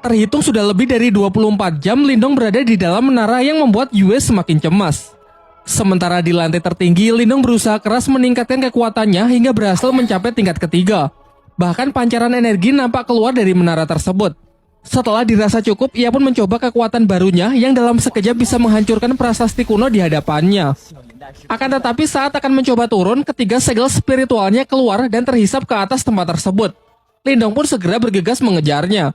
Terhitung sudah lebih dari 24 jam Lindong berada di dalam menara yang membuat Yue semakin cemas. Sementara di lantai tertinggi, Lindong berusaha keras meningkatkan kekuatannya hingga berhasil mencapai tingkat ketiga. Bahkan pancaran energi nampak keluar dari menara tersebut. Setelah dirasa cukup, ia pun mencoba kekuatan barunya yang dalam sekejap bisa menghancurkan prasasti kuno di hadapannya. Akan tetapi saat akan mencoba turun, ketiga segel spiritualnya keluar dan terhisap ke atas tempat tersebut. Lindong pun segera bergegas mengejarnya.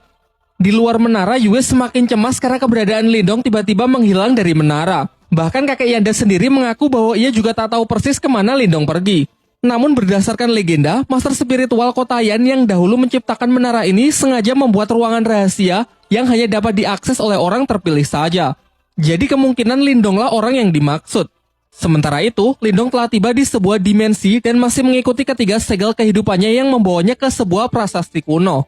Di luar menara, Yue semakin cemas karena keberadaan Lindong tiba-tiba menghilang dari menara. Bahkan kakek Yanda sendiri mengaku bahwa ia juga tak tahu persis kemana Lindong pergi. Namun berdasarkan legenda, master spiritual Kotayan yang dahulu menciptakan menara ini sengaja membuat ruangan rahasia yang hanya dapat diakses oleh orang terpilih saja. Jadi kemungkinan Lindonglah orang yang dimaksud. Sementara itu, Lindong telah tiba di sebuah dimensi dan masih mengikuti ketiga segel kehidupannya yang membawanya ke sebuah prasasti kuno.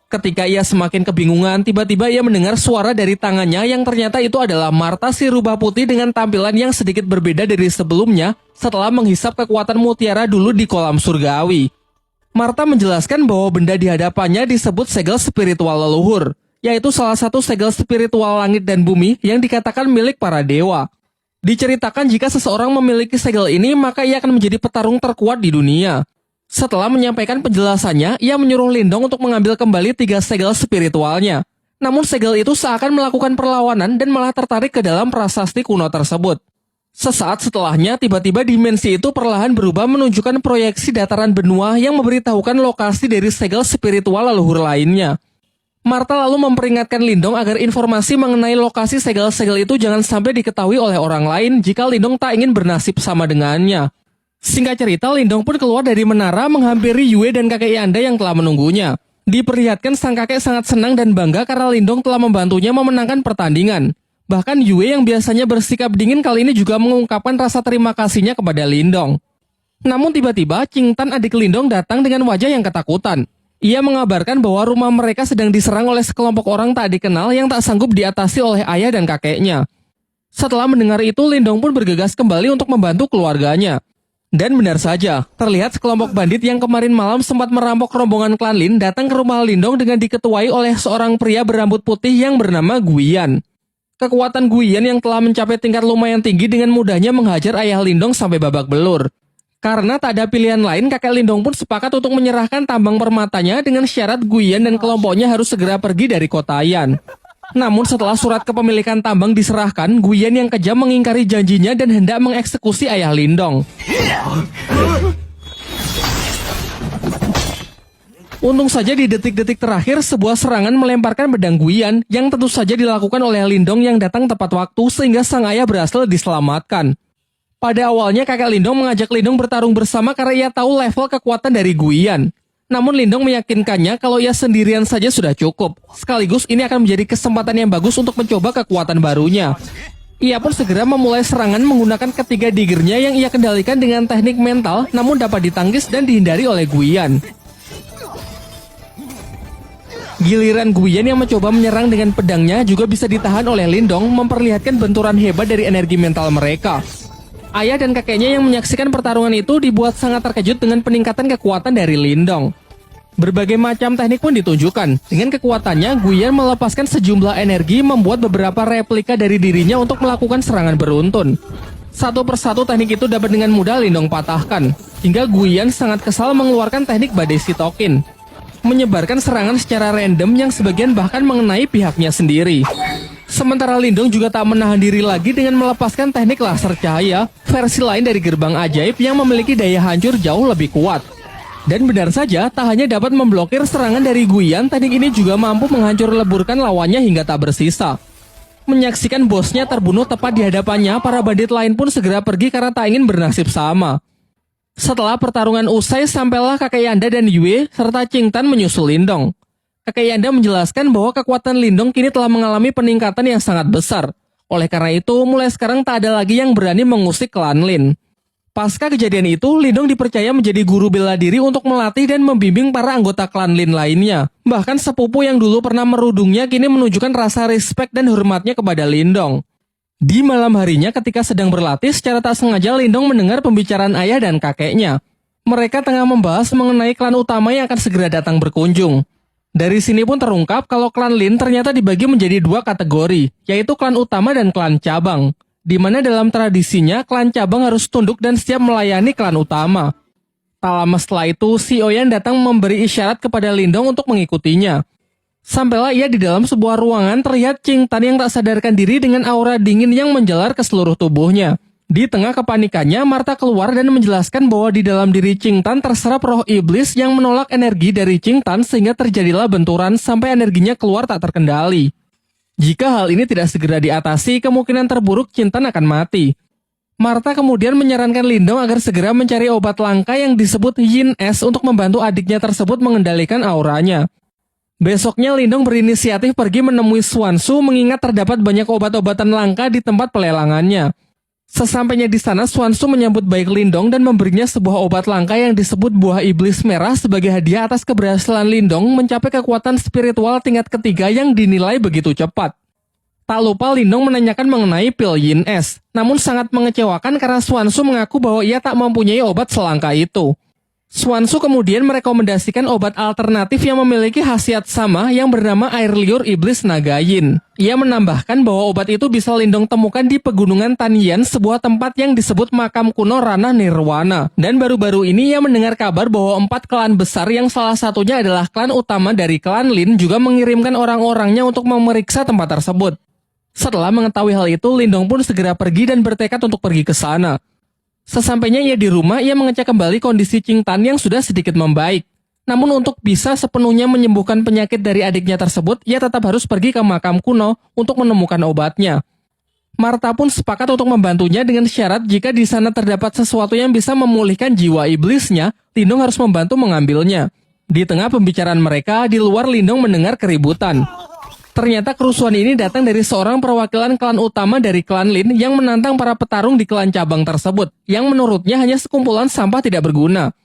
Ketika ia semakin kebingungan, tiba-tiba ia mendengar suara dari tangannya yang ternyata itu adalah Marta si rubah putih dengan tampilan yang sedikit berbeda dari sebelumnya setelah menghisap kekuatan mutiara dulu di kolam surgawi. Marta menjelaskan bahwa benda di hadapannya disebut segel spiritual leluhur, yaitu salah satu segel spiritual langit dan bumi yang dikatakan milik para dewa. Diceritakan jika seseorang memiliki segel ini, maka ia akan menjadi petarung terkuat di dunia. Setelah menyampaikan penjelasannya, ia menyuruh Lindong untuk mengambil kembali tiga segel spiritualnya. Namun segel itu seakan melakukan perlawanan dan malah tertarik ke dalam prasasti kuno tersebut. Sesaat setelahnya, tiba-tiba dimensi itu perlahan berubah menunjukkan proyeksi dataran benua yang memberitahukan lokasi dari segel spiritual leluhur lainnya. Marta lalu memperingatkan Lindong agar informasi mengenai lokasi segel-segel itu jangan sampai diketahui oleh orang lain jika Lindong tak ingin bernasib sama dengannya. Singkat cerita, Lindong pun keluar dari menara menghampiri Yue dan kakek Yanda yang telah menunggunya. Diperlihatkan sang kakek sangat senang dan bangga karena Lindong telah membantunya memenangkan pertandingan. Bahkan Yue yang biasanya bersikap dingin kali ini juga mengungkapkan rasa terima kasihnya kepada Lindong. Namun tiba-tiba, Qingtan adik Lindong datang dengan wajah yang ketakutan. Ia mengabarkan bahwa rumah mereka sedang diserang oleh sekelompok orang tak dikenal yang tak sanggup diatasi oleh ayah dan kakeknya. Setelah mendengar itu, Lindong pun bergegas kembali untuk membantu keluarganya. Dan benar saja, terlihat sekelompok bandit yang kemarin malam sempat merampok rombongan klan Lin datang ke rumah Lindong dengan diketuai oleh seorang pria berambut putih yang bernama Guiyan. Kekuatan Guiyan yang telah mencapai tingkat lumayan tinggi dengan mudahnya menghajar ayah Lindong sampai babak belur. Karena tak ada pilihan lain, kakek Lindong pun sepakat untuk menyerahkan tambang permatanya dengan syarat Guiyan dan kelompoknya harus segera pergi dari Kotayan. Namun setelah surat kepemilikan tambang diserahkan, Guiyan yang kejam mengingkari janjinya dan hendak mengeksekusi ayah Lindong. Untung saja di detik-detik terakhir sebuah serangan melemparkan pedang Guiyan yang tentu saja dilakukan oleh Lindong yang datang tepat waktu sehingga sang ayah berhasil diselamatkan. Pada awalnya kakek Lindong mengajak Lindong bertarung bersama karena ia tahu level kekuatan dari Guiyan. Namun Lindong meyakinkannya kalau ia sendirian saja sudah cukup. Sekaligus ini akan menjadi kesempatan yang bagus untuk mencoba kekuatan barunya. Ia pun segera memulai serangan menggunakan ketiga diggernya yang ia kendalikan dengan teknik mental namun dapat ditangkis dan dihindari oleh Guiyan. Giliran Guiyan yang mencoba menyerang dengan pedangnya juga bisa ditahan oleh Lindong, memperlihatkan benturan hebat dari energi mental mereka. Ayah dan kakeknya yang menyaksikan pertarungan itu dibuat sangat terkejut dengan peningkatan kekuatan dari Lindong. Berbagai macam teknik pun ditunjukkan. Dengan kekuatannya, Guiyan melepaskan sejumlah energi membuat beberapa replika dari dirinya untuk melakukan serangan beruntun. Satu persatu teknik itu dapat dengan mudah Lindong patahkan. Hingga Guiyan sangat kesal mengeluarkan teknik badai sitokin, menyebarkan serangan secara random yang sebagian bahkan mengenai pihaknya sendiri. Sementara Lindong juga tak menahan diri lagi dengan melepaskan teknik laser cahaya, versi lain dari gerbang ajaib yang memiliki daya hancur jauh lebih kuat. Dan benar saja, tak hanya dapat memblokir serangan dari Guiyan, teknik ini juga mampu menghancur leburkan lawannya hingga tak bersisa. Menyaksikan bosnya terbunuh tepat di hadapannya, para bandit lain pun segera pergi karena tak ingin bernasib sama. Setelah pertarungan usai, sampailah kakek Yanda dan Yue serta Qingtan menyusul Lindong. Kakek Yanda menjelaskan bahwa kekuatan Lindong kini telah mengalami peningkatan yang sangat besar. Oleh karena itu, mulai sekarang tak ada lagi yang berani mengusik klan Lin. Pasca kejadian itu, Lindong dipercaya menjadi guru bela diri untuk melatih dan membimbing para anggota klan Lin lainnya. Bahkan sepupu yang dulu pernah merudungnya kini menunjukkan rasa respek dan hormatnya kepada Lindong. Di malam harinya ketika sedang berlatih, secara tak sengaja Lindong mendengar pembicaraan ayah dan kakeknya. Mereka tengah membahas mengenai klan utama yang akan segera datang berkunjung. Dari sini pun terungkap kalau klan Lin ternyata dibagi menjadi dua kategori, yaitu klan utama dan klan cabang. Di mana dalam tradisinya, klan cabang harus tunduk dan siap melayani klan utama. Tak lama setelah itu, si Oyan datang memberi isyarat kepada Lindong untuk mengikutinya. Sampailah ia di dalam sebuah ruangan, terlihat Ching Tan yang tak sadarkan diri dengan aura dingin yang menjalar ke seluruh tubuhnya. Di tengah kepanikannya, Martha keluar dan menjelaskan bahwa di dalam diri Ching Tan terserap roh iblis yang menolak energi dari Ching Tan sehingga terjadilah benturan sampai energinya keluar tak terkendali. Jika hal ini tidak segera diatasi, kemungkinan terburuk Ching Tan akan mati. Martha kemudian menyarankan Lindong agar segera mencari obat langka yang disebut Yin Es untuk membantu adiknya tersebut mengendalikan auranya. Besoknya Lindong berinisiatif pergi menemui Swanshu mengingat terdapat banyak obat-obatan langka di tempat pelelangannya. Sesampainya di sana, Swanshu menyambut baik Lindong dan memberinya sebuah obat langka yang disebut buah iblis merah sebagai hadiah atas keberhasilan Lindong mencapai kekuatan spiritual tingkat ketiga yang dinilai begitu cepat. Tak lupa Lindong menanyakan mengenai pil Yin Es, namun sangat mengecewakan karena Swanshu mengaku bahwa ia tak mempunyai obat selangka itu. Swanshu kemudian merekomendasikan obat alternatif yang memiliki khasiat sama yang bernama air liur iblis naga Yin. Ia menambahkan bahwa obat itu bisa Lindong temukan di pegunungan Tanyan, sebuah tempat yang disebut makam kuno Ranah Nirwana. Dan baru-baru ini ia mendengar kabar bahwa 4 klan besar yang salah satunya adalah klan utama dari klan Lin juga mengirimkan orang-orangnya untuk memeriksa tempat tersebut. Setelah mengetahui hal itu, Lindong pun segera pergi dan bertekad untuk pergi ke sana. Sesampainya ia di rumah, ia mengecek kembali kondisi Ching Tan yang sudah sedikit membaik. Namun untuk bisa sepenuhnya menyembuhkan penyakit dari adiknya tersebut, ia tetap harus pergi ke makam kuno untuk menemukan obatnya. Martha pun sepakat untuk membantunya dengan syarat jika di sana terdapat sesuatu yang bisa memulihkan jiwa iblisnya, Lindong harus membantu mengambilnya. Di tengah pembicaraan mereka, di luar Lindong mendengar keributan. Ternyata kerusuhan ini datang dari seorang perwakilan klan utama dari klan Lin yang menantang para petarung di klan cabang tersebut, yang menurutnya hanya sekumpulan sampah tidak berguna.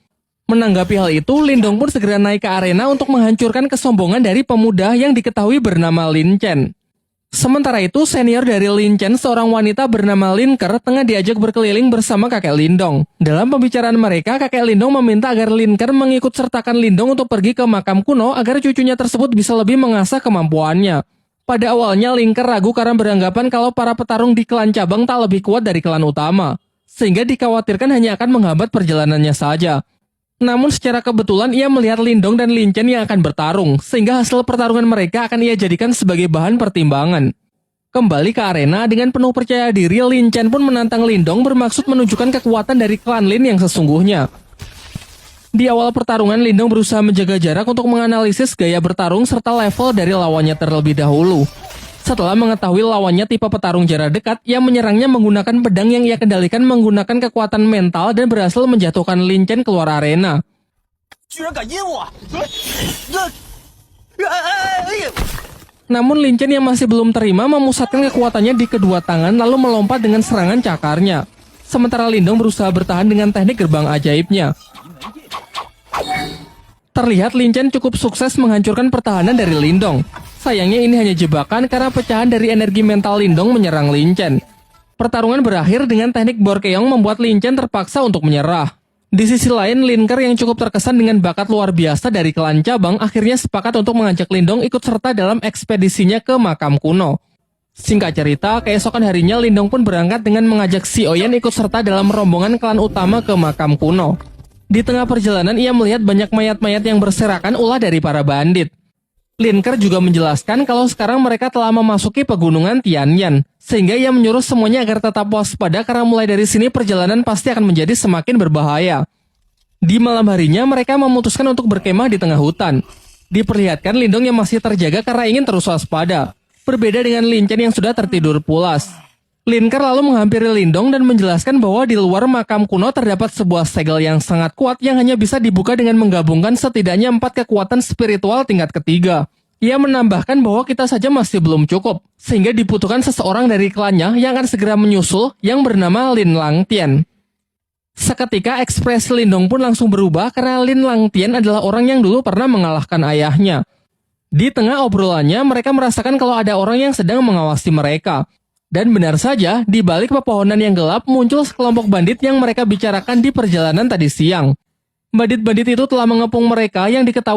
Menanggapi hal itu, Lindong pun segera naik ke arena untuk menghancurkan kesombongan dari pemuda yang diketahui bernama Lin Chen. Sementara itu, senior dari Lin Chen, seorang wanita bernama Lin Ker, tengah diajak berkeliling bersama kakek Lindong. Dalam pembicaraan mereka, kakek Lindong meminta agar Lin Ker mengikut sertakan Lindong untuk pergi ke makam kuno agar cucunya tersebut bisa lebih mengasah kemampuannya. Pada awalnya, Lin Ker ragu karena beranggapan kalau para petarung di klan cabang tak lebih kuat dari klan utama, sehingga dikhawatirkan hanya akan menghambat perjalanannya saja. Namun secara kebetulan ia melihat Lindong dan Lin Chen yang akan bertarung, sehingga hasil pertarungan mereka akan ia jadikan sebagai bahan pertimbangan. Kembali ke arena, dengan penuh percaya diri, Lin Chen pun menantang Lindong bermaksud menunjukkan kekuatan dari klan Lin yang sesungguhnya. Di awal pertarungan, Lindong berusaha menjaga jarak untuk menganalisis gaya bertarung serta level dari lawannya terlebih dahulu. Setelah mengetahui lawannya tipe petarung jarak dekat, ia menyerangnya menggunakan pedang yang ia kendalikan menggunakan kekuatan mental dan berhasil menjatuhkan Lin Chen keluar arena. Namun Lin Chen yang masih belum terima memusatkan kekuatannya di kedua tangan lalu melompat dengan serangan cakarnya. Sementara Lindong berusaha bertahan dengan teknik gerbang ajaibnya. Terlihat Lin Chen cukup sukses menghancurkan pertahanan dari Lindong. Sayangnya ini hanya jebakan karena pecahan dari energi mental Lindong menyerang Lin Chen. Pertarungan berakhir dengan teknik Borkeong membuat Lin Chen terpaksa untuk menyerah. Di sisi lain, Lin Ker yang cukup terkesan dengan bakat luar biasa dari klan cabang akhirnya sepakat untuk mengajak Lindong ikut serta dalam ekspedisinya ke makam kuno. Singkat cerita, keesokan harinya Lindong pun berangkat dengan mengajak si Oyan ikut serta dalam rombongan klan utama ke makam kuno. Di tengah perjalanan ia melihat banyak mayat-mayat yang berserakan ulah dari para bandit. Lin Ker juga menjelaskan kalau sekarang mereka telah memasuki pegunungan Tianyan, sehingga ia menyuruh semuanya agar tetap waspada karena mulai dari sini perjalanan pasti akan menjadi semakin berbahaya. Di malam harinya mereka memutuskan untuk berkemah di tengah hutan. Diperlihatkan Lindong yang masih terjaga karena ingin terus waspada, berbeda dengan Lin Chen yang sudah tertidur pulas. Lin Ker lalu menghampiri Lindong dan menjelaskan bahwa di luar makam kuno terdapat sebuah segel yang sangat kuat yang hanya bisa dibuka dengan menggabungkan setidaknya 4 kekuatan spiritual tingkat ketiga. Ia menambahkan bahwa kita saja masih belum cukup, sehingga dibutuhkan seseorang dari klannya yang akan segera menyusul yang bernama Lin Langtian. Seketika ekspresi Lindong pun langsung berubah karena Lin Langtian adalah orang yang dulu pernah mengalahkan ayahnya. Di tengah obrolannya mereka merasakan kalau ada orang yang sedang mengawasi mereka. Dan benar saja, di balik pepohonan yang gelap muncul sekelompok bandit yang mereka bicarakan di perjalanan tadi siang. Bandit-bandit itu telah mengepung mereka yang diketahui